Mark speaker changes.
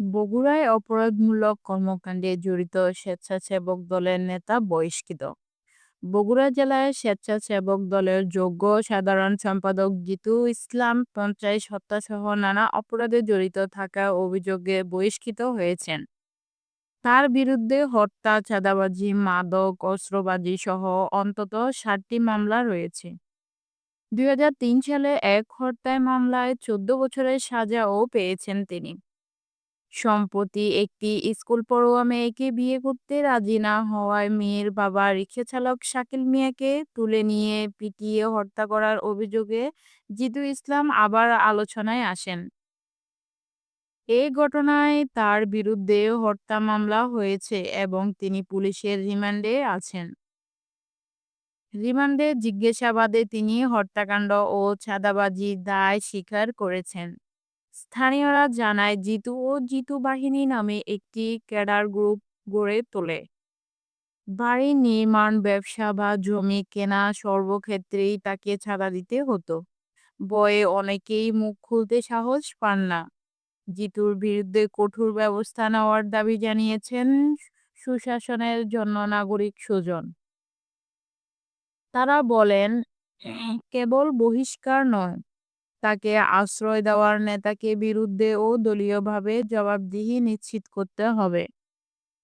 Speaker 1: বগুড়ায় অপরাধমূলক কর্মকাণ্ডে জড়িত স্বেচ্ছাসেবক দলের নেতা বহিষ্কৃত। বগুড়া জেলায় স্বেচ্ছাসেবক দলের যোগ্য সাধারণ সম্পাদক জিতু ইসলাম ৫০ হত্যাসহ নানা অপরাধে জড়িত থাকার অভিযোগে বহিষ্কৃত হয়েছেন। তার বিরুদ্ধে হত্যা, চাঁদাবাজি, মাদক, অস্ত্রবাজি সহ অন্তত ৭টি মামলা রয়েছে। ২০০৩ সালে এক হত্যায় মামলায় ১৪ বছরের সাজাও পেয়েছেন তিনি। সম্প্রতি একটি স্কুল পড়ুয়া মেয়েকে বিয়ে করতে রাজি না হওয়ায় মেয়ের বাবা রিকশাচালক শাকিল মিয়াকে তুলে নিয়ে পিটিয়ে হত্যা করার অভিযোগে জিতু ইসলাম আবার আলোচনায় আসেন। এই ঘটনায় তার বিরুদ্ধে হত্যা মামলা হয়েছে এবং তিনি পুলিশের রিমান্ডে আছেন। রিমান্ডে জিজ্ঞাসাবাদে তিনি হত্যাকাণ্ড ও চাঁদাবাজির দায় স্বীকার করেছেন। স্থানীয়রা জানায় জিতু ও জিতু বাহিনী নামে একটি ক্যাডার গ্রুপ গড়ে তোলে। বাড়ি নির্মাণ, ব্যবসা বা জমি কেনা সর্বক্ষেত্রেই তাকে চাঁদা দিতে হতো। ভয়ে অনেকেই মুখ খুলতে সাহস পান না। জিতুর বিরুদ্ধে কঠোর ব্যবস্থা নেওয়ার দাবি জানিয়েছেন সুশাসনের জন্য নাগরিক সুজন। তারা বলেন, কেবল বহিষ্কার নয়, তাকে আশ্রয় দেওয়ার নেতাকে বিরুদ্ধে ও দলীয়ভাবে জবাবদিহি নিশ্চিত করতে হবে।